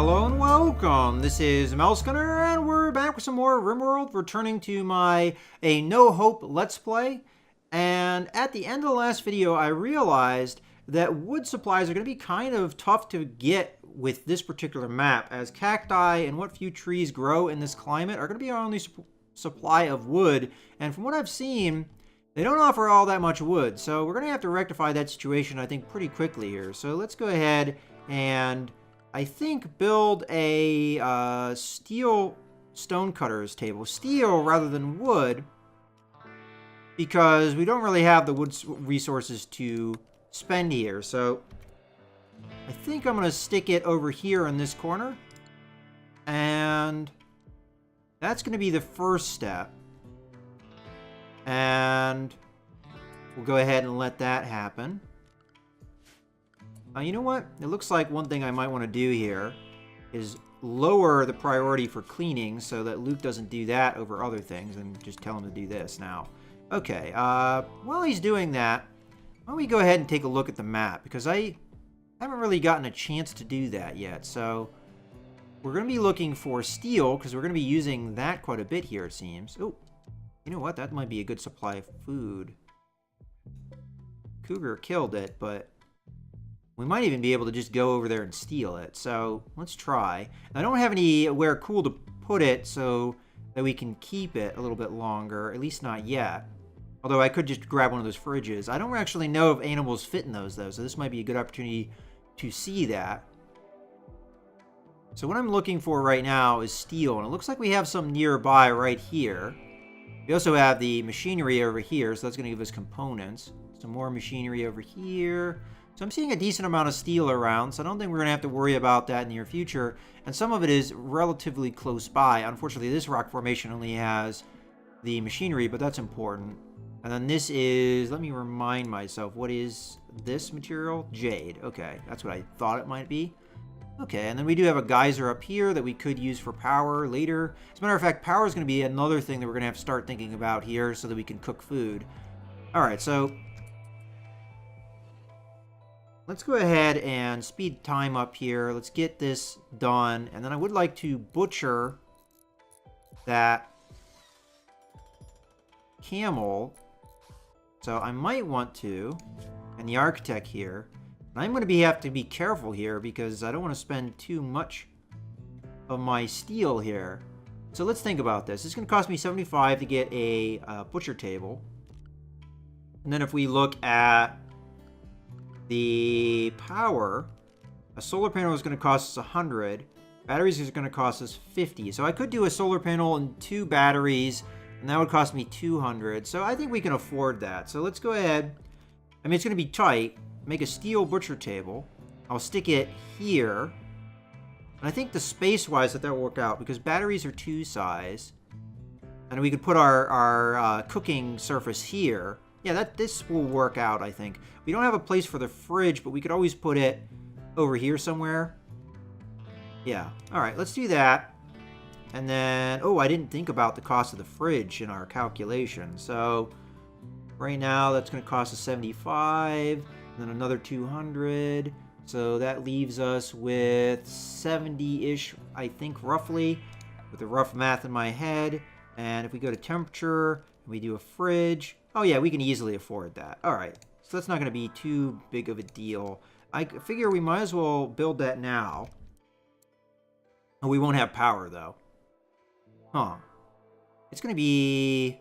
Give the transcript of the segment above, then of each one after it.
Hello and welcome. This is Melsgunner, and we're back with some more RimWorld, returning to my No Hope Let's Play. And at the end of the last video, I realized that wood supplies are going to be kind of tough to get with this particular map, as cacti and what few trees grow in this climate are going to be our only supply of wood. And from what I've seen, they don't offer all that much wood, so we're going to have to rectify that situation, I think, pretty quickly here. So let's go ahead and I think build a steel stonecutter's table. Steel rather than wood, because we don't really have the wood resources to spend here. So I think I'm going to stick it over here in this corner. And that's going to be the first step. And we'll go ahead and let that happen. You know what? It looks like one thing I might want to do here is lower the priority for cleaning so that Luke doesn't do that over other things, and just tell him to do this now. Okay, while he's doing that, why don't we go ahead and take a look at the map, because I haven't really gotten a chance to do that yet. So we're going to be looking for steel, because we're going to be using that quite a bit here, it seems. Oh, you know what? That might be a good supply of food. Cougar killed it, but we might even be able to just go over there and steal it. So let's try. I don't have anywhere cool to put it so that we can keep it a little bit longer. At least not yet. Although I could just grab one of those fridges. I don't actually know if animals fit in those, though. So this might be a good opportunity to see that. So what I'm looking for right now is steel. And it looks like we have some nearby right here. We also have the machinery over here. So that's going to give us components. Some more machinery over here. So I'm seeing a decent amount of steel around, so I don't think we're going to have to worry about that in the near future. And some of it is relatively close by. Unfortunately, this rock formation only has the machinery, but that's important. And then this is, let me remind myself, what is this material? Jade. Okay, that's what I thought it might be. Okay, and then we do have a geyser up here that we could use for power later. As a matter of fact, power is going to be another thing that we're going to have to start thinking about here so that we can cook food. All right, so let's go ahead and speed time up here. Let's get this done. And then I would like to butcher that camel. So I might want to, and the architect here. And I'm going to have to be careful here because I don't want to spend too much of my steel here. So let's think about this. It's going to cost me 75 to get a butcher table. And then if we look at the power, a solar panel is going to cost us 100. Batteries is going to cost us 50. So I could do a solar panel and 2 batteries, and that would cost me 200. So I think we can afford that. So let's go ahead. I mean, it's going to be tight. Make a steel butcher table. I'll stick it here. And I think the space-wise that will work out, because batteries are 2 size. And we could put our cooking surface here. Yeah, this will work out, I think. We don't have a place for the fridge, but we could always put it over here somewhere. Yeah. All right, let's do that. And then, oh, I didn't think about the cost of the fridge in our calculation. So right now, that's going to cost us 75, and then another 200. So that leaves us with 70-ish, I think, roughly, with the rough math in my head. And if we go to temperature, and we do a fridge, oh yeah, we can easily afford that. All right, so that's not going to be too big of a deal. I figure we might as well build that now. Oh, we won't have power, though. Huh. It's going to be,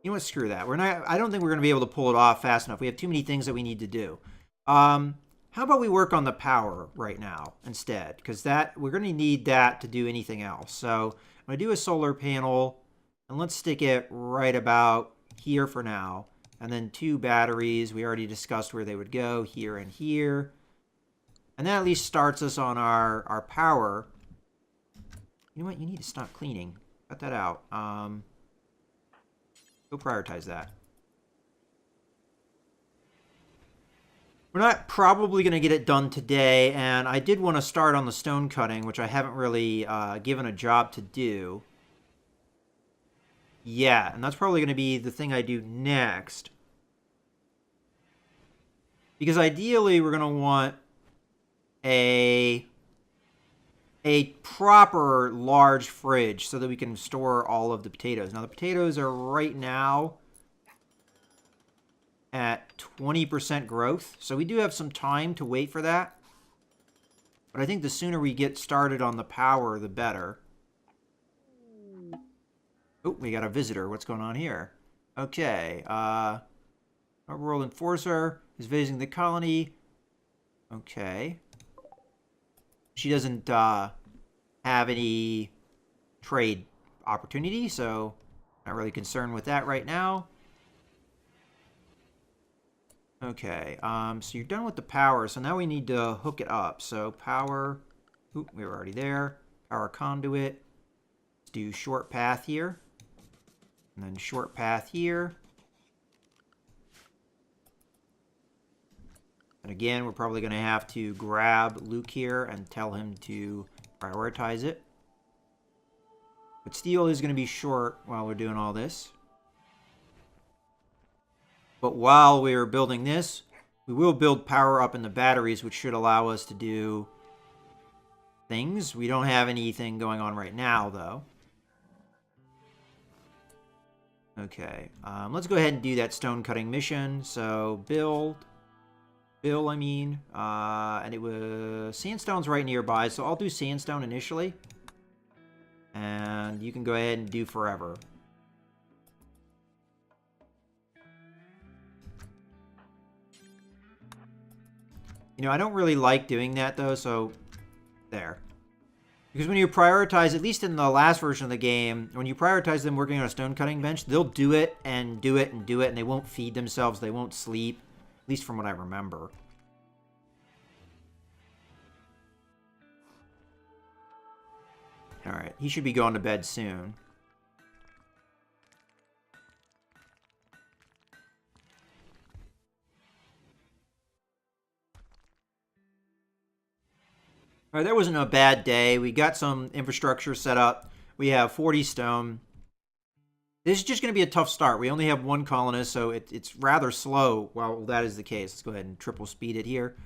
you know what, screw that. I don't think we're going to be able to pull it off fast enough. We have too many things that we need to do. How about we work on the power right now instead? Because we're going to need that to do anything else. So I'm going to do a solar panel, and let's stick it right about here for now. And then 2 batteries. We already discussed where they would go, here and here. And that at least starts us on our power. You know what? You need to stop cleaning. Cut that out. Go prioritize that. We're not probably going to get it done today, and I did want to start on the stone cutting, which I haven't really given a job to do. Yeah, and that's probably going to be the thing I do next. Because ideally, we're going to want a a proper large fridge so that we can store all of the potatoes. Now, the potatoes are right now at 20% growth, so we do have some time to wait for that. But I think the sooner we get started on the power, the better. Oh, we got a visitor. What's going on here? Okay, our world enforcer is visiting the colony. Okay. She doesn't have any trade opportunity, so not really concerned with that right now. Okay, so you're done with the power, so now we need to hook it up. So power, oop, we were already there. Power conduit. Let's do short path here. And then short path here. And again, we're probably going to have to grab Luke here and tell him to prioritize it. But steel is going to be short while we're doing all this. But while we're building this, we will build power up in the batteries, which should allow us to do things. We don't have anything going on right now, though. Okay, let's go ahead and do that stone cutting mission. So Bill, I mean, and it was sandstone's right nearby, so I'll do sandstone initially. And you can go ahead and do forever. You know, I don't really like doing that, though, so there. Because when you prioritize, at least in the last version of the game, when you prioritize them working on a stone cutting bench, they'll do it and do it and do it, and they won't feed themselves, they won't sleep, at least from what I remember. Alright, he should be going to bed soon. All right, that wasn't a bad day. We got some infrastructure set up. We have 40 stone. This is just going to be a tough start. We only have one colonist, so it's rather slow while that is the case. Let's go ahead and triple speed it here.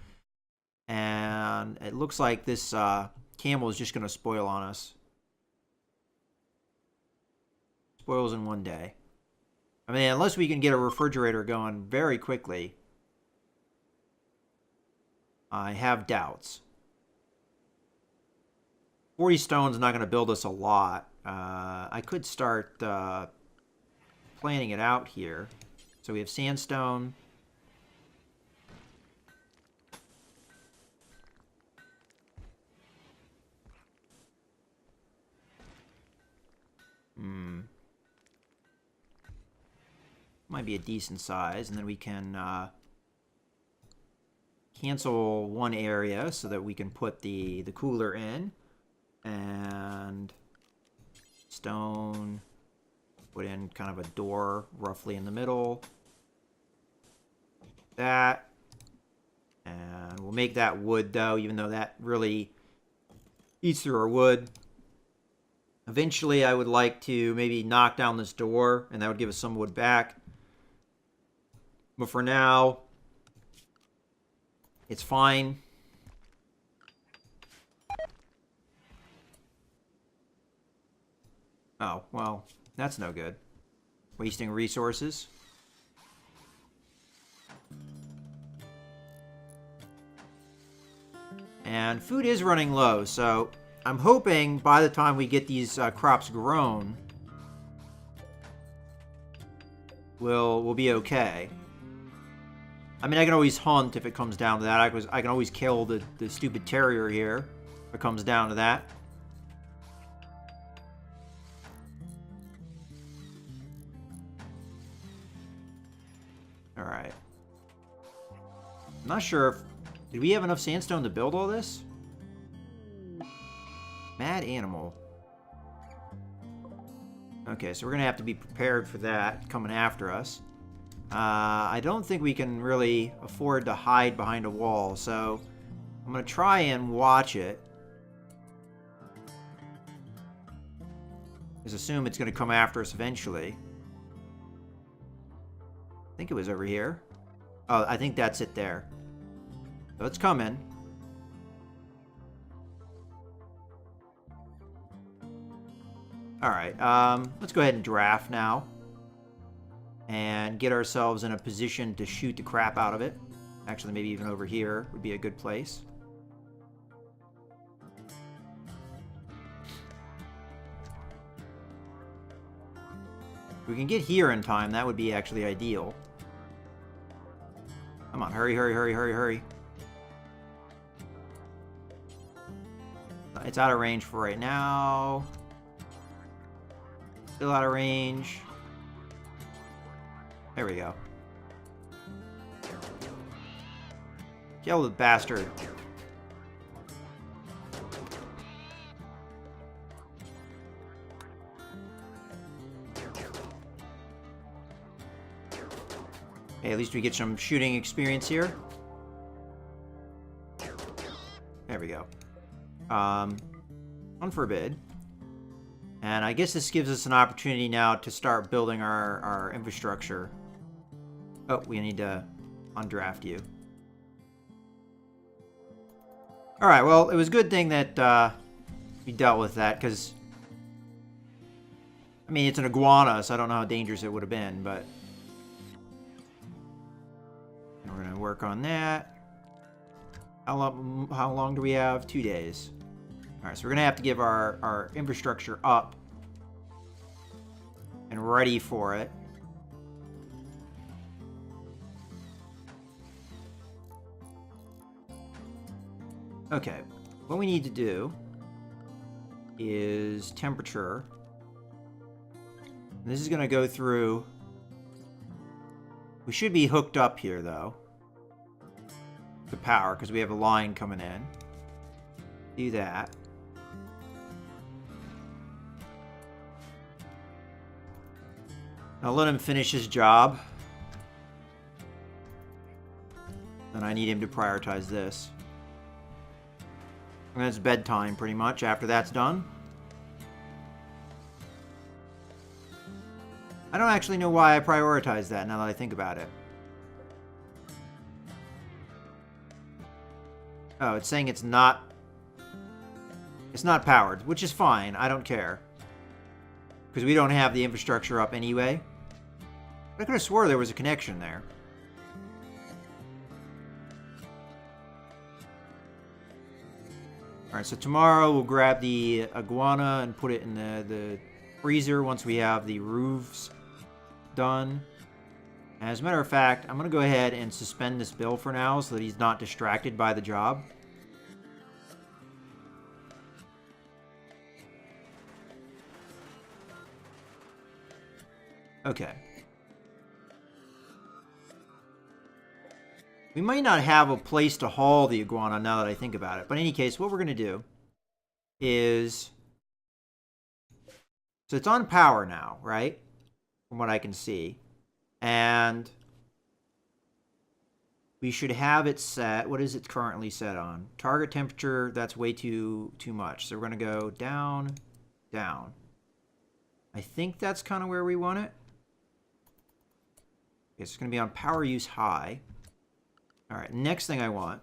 And it looks like this camel is just going to spoil on us. Spoils in one day. I mean, unless we can get a refrigerator going very quickly. I have doubts. 40 stone's not going to build us a lot. I could start planning it out here. So we have sandstone. Might be a decent size. And then we can cancel one area so that we can put the cooler in. And stone, put in kind of a door roughly in the middle. That. And we'll make that wood, though, even though that really eats through our wood. Eventually, I would like to maybe knock down this door, and that would give us some wood back. But for now, it's fine. Oh, well, that's no good. Wasting resources. And food is running low, so I'm hoping by the time we get these crops grown, we'll be okay. I mean, I can always hunt if it comes down to that. I can always kill the stupid terrier here if it comes down to that. Alright. I'm not sure if... Did we have enough sandstone to build all this? Mad animal. Okay, so we're going to have to be prepared for that coming after us. I don't think we can really afford to hide behind a wall, so I'm going to try and watch it. Just assume it's going to come after us eventually. I think it was over here. Oh, I think that's it there. So it's coming. Alright, let's go ahead and draft now. And get ourselves in a position to shoot the crap out of it. Actually, maybe even over here would be a good place. If we can get here in time, that would be actually ideal. Come on, hurry, hurry, hurry, hurry, hurry. It's out of range for right now. Still out of range. There we go. Kill the bastard. Okay, at least we get some shooting experience here. There we go. Unforbid. And I guess this gives us an opportunity now to start building our infrastructure. Oh, we need to undraft you. Alright, well, it was a good thing that we dealt with that, because... I mean, it's an iguana, so I don't know how dangerous it would have been, but... And we're going to work on that. How long do we have? 2 days. Alright, so we're going to have to give our infrastructure up. And ready for it. Okay, what we need to do is temperature. And this is going to go through... We should be hooked up here, though. To power, because we have a line coming in. Do that. I'll let him finish his job. Then I need him to prioritize this. And that's bedtime, pretty much, after that's done. I don't actually know why I prioritize that, now that I think about it. Oh, it's saying it's not powered, which is fine. I don't care. Because we don't have the infrastructure up anyway. But I could have swore there was a connection there. Alright, so tomorrow we'll grab the iguana and put it in the freezer once we have the roofs done. As a matter of fact, I'm going to go ahead and suspend this bill for now so that he's not distracted by the job. Okay. We might not have a place to haul the iguana now that I think about it. But in any case, what we're going to do is... So it's on power now, right? From what I can see. And we should have it set. What is it currently set on? Target temperature, that's way too much. So we're going to go down, down. I think that's kind of where we want it. Okay, so it's going to be on power use high. All right, next thing I want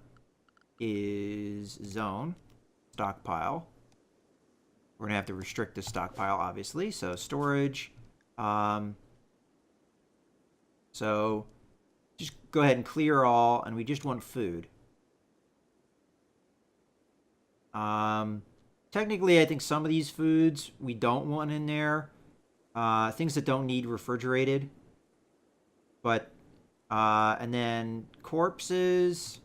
is zone, stockpile. We're going to have to restrict the stockpile, obviously. So storage. So just go ahead and clear all, and we just want food. Technically, I think some of these foods we don't want in there. Things that don't need refrigerated. But, and then corpses,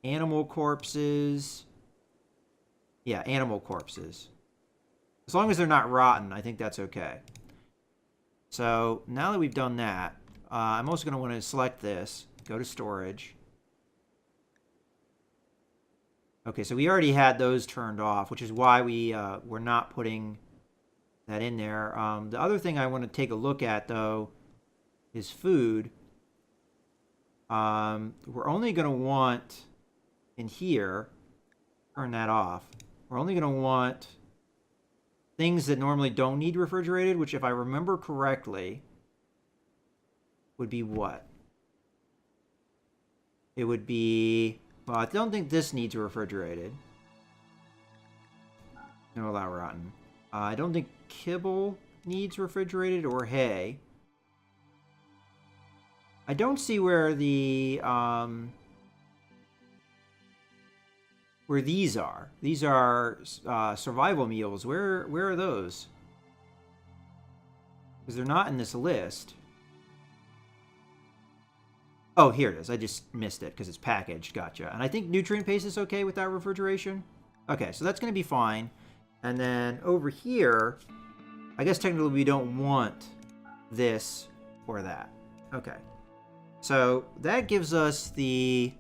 animal corpses. Yeah, animal corpses. As long as they're not rotten, I think that's okay. So now that we've done that, I'm also going to want to select this, go to storage. Okay, so we already had those turned off, which is why we're not putting that in there. The other thing I want to take a look at, though, is food. We're only going to want in here, turn that off. We're only going to want things that normally don't need refrigerated, which if I remember correctly, would be what? It would be... Well, I don't think this needs refrigerated. No allow rotten. I don't think kibble needs refrigerated or hay. I don't see where the where these are. These are survival meals. Where are those? Because they're not in this list. Oh, here it is. I just missed it because it's packaged. Gotcha. And I think nutrient paste is okay without refrigeration. Okay, so that's going to be fine. And then over here, I guess technically we don't want this or that. Okay. So that gives us the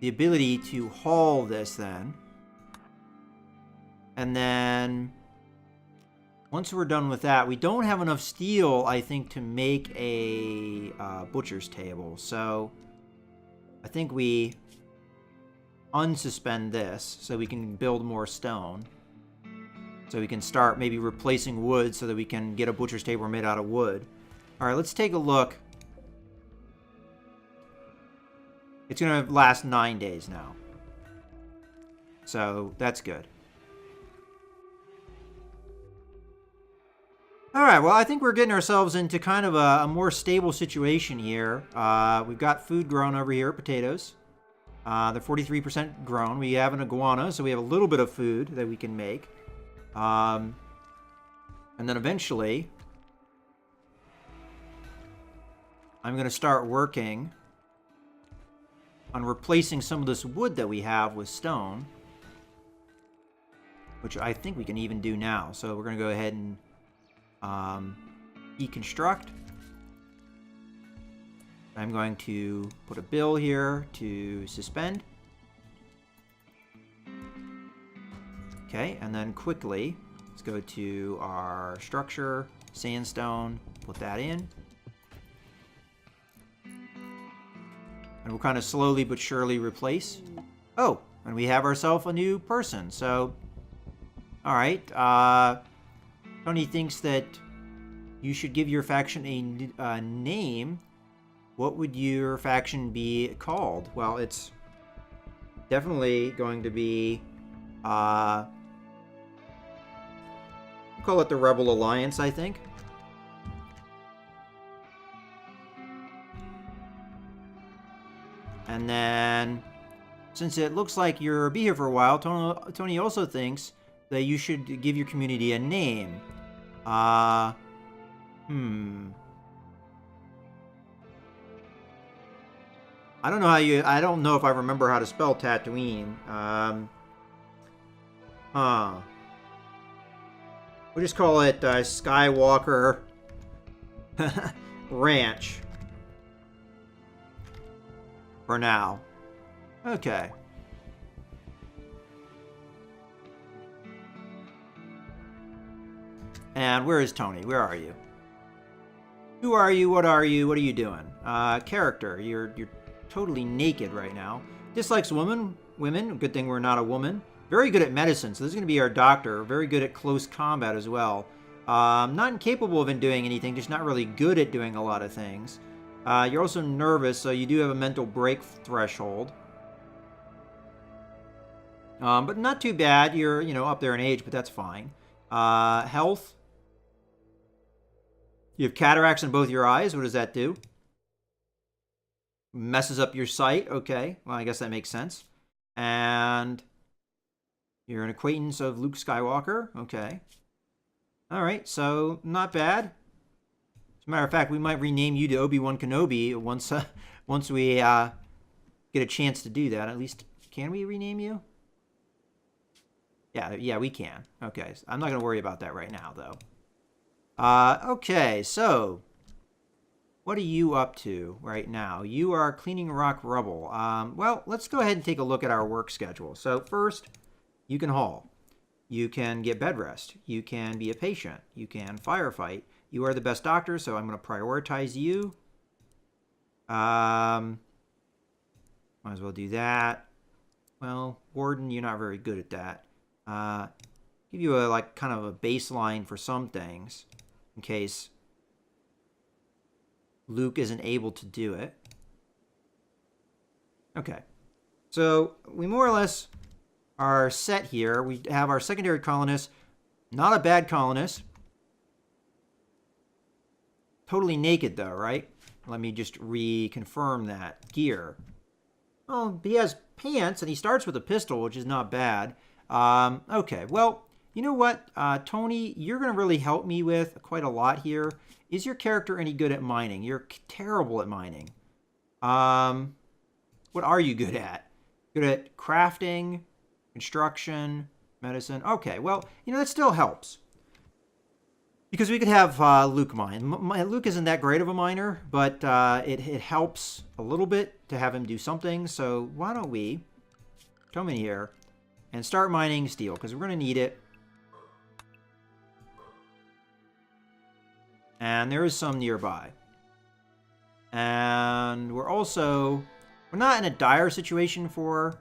ability to haul this then. And then once we're done with that, we don't have enough steel, I think, to make a butcher's table. So I think we unsuspend this so we can build more stone. So we can start maybe replacing wood so that we can get a butcher's table made out of wood. All right, let's take a look. It's going to last 9 days now. So that's good. All right, well, I think we're getting ourselves into kind of a more stable situation here. We've got food grown over here, potatoes. They're 43% grown. We have an iguana, so we have a little bit of food that we can make. And then eventually, I'm going to start working on replacing some of this wood that we have with stone, which I think we can even do now. So we're going to go ahead and deconstruct. I'm going to put a bill here to suspend. Okay, and then quickly, let's go to our structure, sandstone, put that in. And we'll kind of slowly but surely replace. Oh, and we have ourselves a new person. So, all right. Tony thinks that you should give your faction a name. What would your faction be called? Well, it's definitely going to be, we'll call it the Rebel Alliance, I think. And then, since it looks like you'll be here for a while, Tony also thinks that you should give your community a name. I don't know I don't know if I remember how to spell Tatooine. We'll just call it Skywalker Ranch. For now. Okay. And where is Tony? Where are you? Who are you? What are you? What are you doing? Character. You're totally naked right now. Dislikes women. Good thing we're not a woman. Very good at medicine. So this is going to be our doctor. Very good at close combat as well. Not incapable of doing anything. Just not really good at doing a lot of things. You're also nervous, so you do have a mental break threshold. But not too bad. You're, up there in age, but that's fine. Health. You have cataracts in both your eyes. What does that do? Messes up your sight. Okay. Well, I guess that makes sense. And you're an acquaintance of Luke Skywalker. Okay. All right. So, not bad. As a matter of fact, we might rename you to Obi-Wan Kenobi once we get a chance to do that. At least, can we rename you? Yeah, we can. Okay, so I'm not going to worry about that right now, though. Okay, so what are you up to right now? You are cleaning rock rubble. Well, let's go ahead and take a look at our work schedule. So first, you can haul. You can get bed rest. You can be a patient. You can firefight. You are the best doctor, so I'm going to prioritize you. Might as well do that. Well, Warden, you're not very good at that. Give you a kind of a baseline for some things in case Luke isn't able to do it. Okay. So we more or less are set here. We have our secondary colonists. Not a bad colonist. Totally naked, though, right? Let me just reconfirm that. Gear. Oh, he has pants, and he starts with a pistol, which is not bad. Okay, well, you know what, Tony, you're going to really help me with quite a lot here. Is your character any good at mining? You're terrible at mining. What are you good at? Good at crafting, construction, medicine? Okay, well, you know, that still helps. Because we could have Luke mine. Luke isn't that great of a miner, but it helps a little bit to have him do something. So why don't we come in here and start mining steel, because we're going to need it. And there is some nearby. And we're not in a dire situation for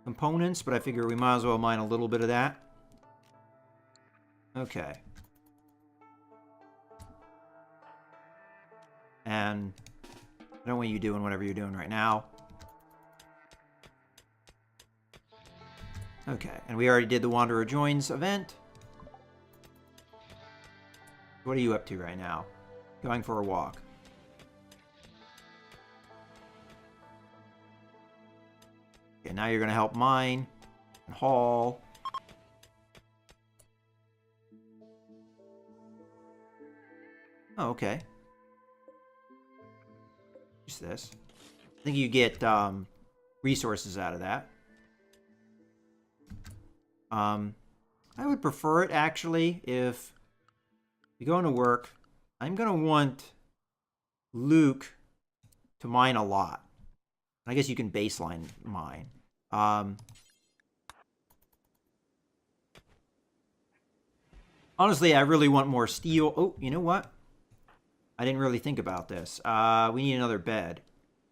components, but I figure we might as well mine a little bit of that. Okay. And I don't want you doing whatever you're doing right now. Okay, and we already did the Wanderer Joins event. What are you up to right now? Going for a walk. Okay, now you're going to help mine and haul. Oh, okay. Just this. I think you get resources out of that. I would prefer it, actually, if we go into work. I'm going to want Luke to mine a lot. I guess you can baseline mine. Honestly, I really want more steel. Oh, you know what? I didn't really think about this. We need another bed.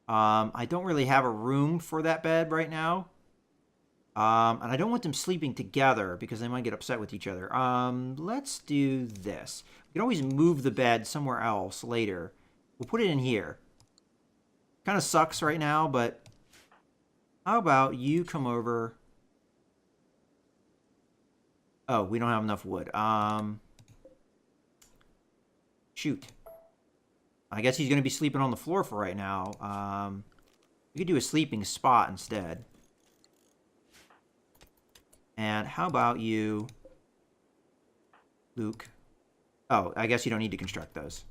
I don't really have a room for that bed right now. And I don't want them sleeping together because they might get upset with each other. Let's do this. We can always move the bed somewhere else later. We'll put it in here. Kind of sucks right now, but how about you come over? Oh, we don't have enough wood. Shoot. I guess he's going to be sleeping on the floor for right now. We could do a sleeping spot instead. And how about you, Luke? Oh, I guess you don't need to construct those.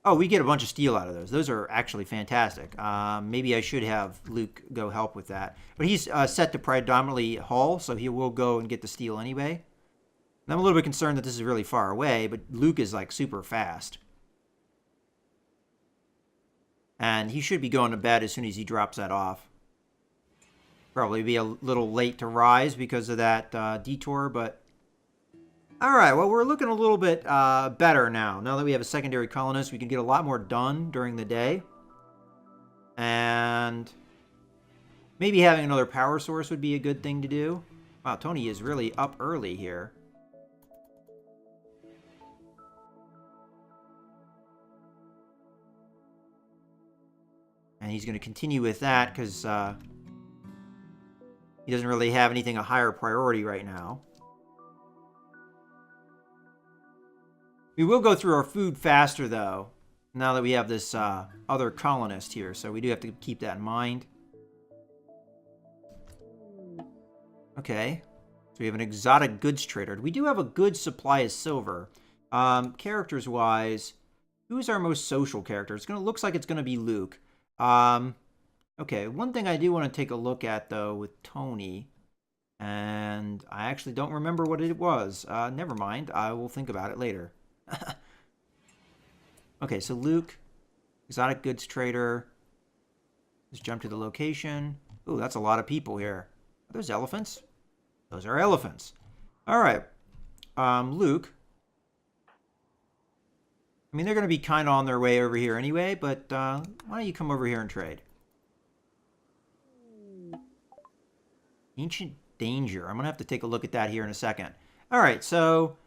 Oh, we get a bunch of steel out of those. Those are actually fantastic. Maybe I should have Luke go help with that. But he's set to predominantly haul, so he will go and get the steel anyway. And I'm a little bit concerned that this is really far away, but Luke is like super fast. And he should be going to bed as soon as he drops that off. Probably be a little late to rise because of that detour, but... Alright, well, we're looking a little bit better now. Now that we have a secondary colonist, we can get a lot more done during the day. And maybe having another power source would be a good thing to do. Wow, Tony is really up early here. And he's going to continue with that because he doesn't really have anything a higher priority right now. We will go through our food faster, though, now that we have this other colonist here. So we do have to keep that in mind. Okay. So we have an exotic goods trader. We do have a good supply of silver. Characters-wise, who's our most social character? Looks like it's going to be Luke. Okay, one thing I do want to take a look at, though, with Tony, and I actually don't remember what it was. Never mind. I will think about it later. Okay, so Luke, exotic goods trader. Let's jump to the location. Ooh, that's a lot of people here. Are those elephants? Those are elephants. All right. Luke. I mean, they're going to be kind of on their way over here anyway, but why don't you come over here and trade? Ancient danger. I'm going to have to take a look at that here in a second. All right, so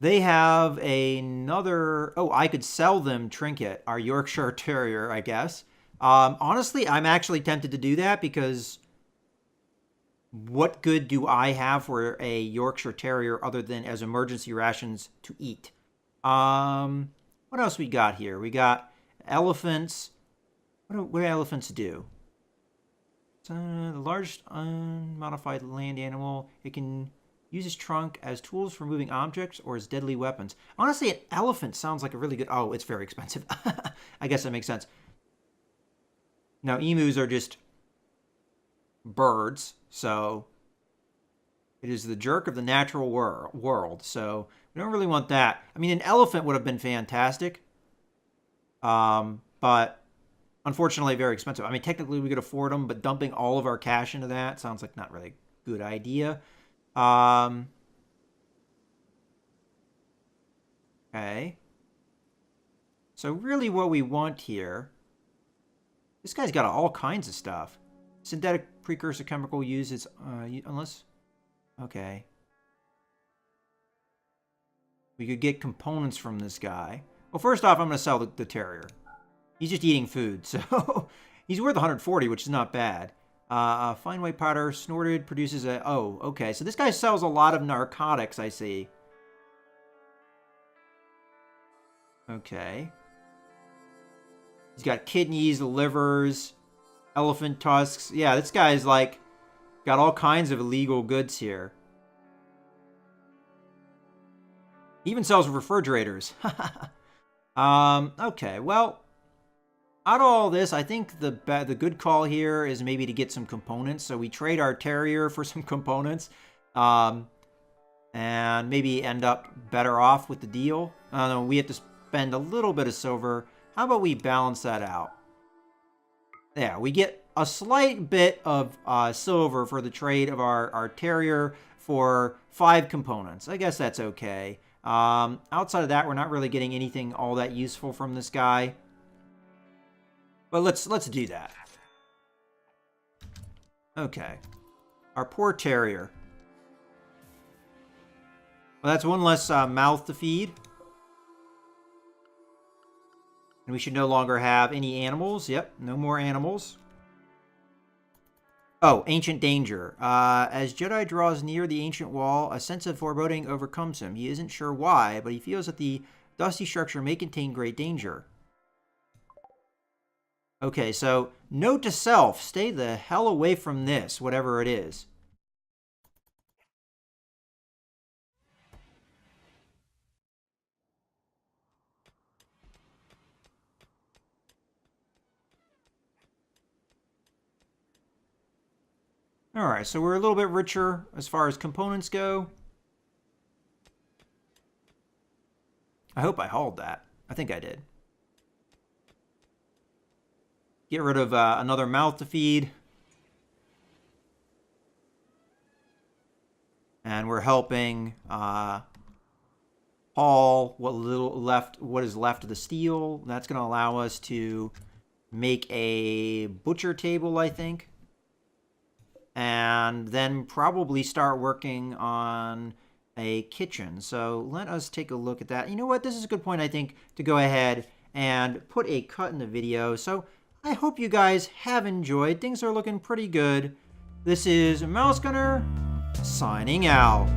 They have another... Oh, I could sell them Trinket, our Yorkshire Terrier, I guess. Honestly, I'm actually tempted to do that because what good do I have for a Yorkshire Terrier other than as emergency rations to eat? What else we got here? We got elephants. What do elephants do? The large unmodified land animal. It can use its trunk as tools for moving objects or as deadly weapons. Honestly, an elephant sounds like a really good... Oh, it's very expensive. I guess that makes sense. Now, emus are just birds, so it is the jerk of the natural world. So we don't really want that. I mean, an elephant would have been fantastic, but unfortunately very expensive. I mean, technically we could afford them, but dumping all of our cash into that sounds like not really a good idea. Okay. So really what we want here... This guy's got all kinds of stuff. Synthetic precursor chemical uses... unless... Okay. We could get components from this guy. Well, first off, I'm going to sell the terrier. He's just eating food, so... He's worth 140, which is not bad. Fine white powder, snorted, produces a... Oh, okay. So this guy sells a lot of narcotics, I see. Okay. He's got kidneys, livers, elephant tusks. Yeah, this guy's like... Got all kinds of illegal goods here. He even sells refrigerators. Okay, well... Out of all this, I think the good call here is maybe to get some components. So we trade our terrier for some components. And maybe end up better off with the deal. I don't know, we have to spend a little bit of silver. How about we balance that out? Yeah, we get a slight bit of silver for the trade of our terrier for 5 components. I guess that's okay. Outside of that, we're not really getting anything all that useful from this guy. But let's do that. Okay. Our poor terrier. Well, that's one less mouth to feed. And we should no longer have any animals. Yep, no more animals. Oh, ancient danger. As Jedi draws near the ancient wall, a sense of foreboding overcomes him. He isn't sure why, but he feels that the dusty structure may contain great danger. Okay, so note to self, stay the hell away from this, whatever it is. Alright, so we're a little bit richer as far as components go. I hope I hauled that. I think I did. Get rid of another mouth to feed. And we're helping haul what is left of the steel. That's going to allow us to make a butcher table, I think. And then probably start working on a kitchen. So let us take a look at that. You know what? This is a good point, I think, to go ahead and put a cut in the video. So I hope you guys have enjoyed. Things are looking pretty good. This is Mouse Gunner signing out.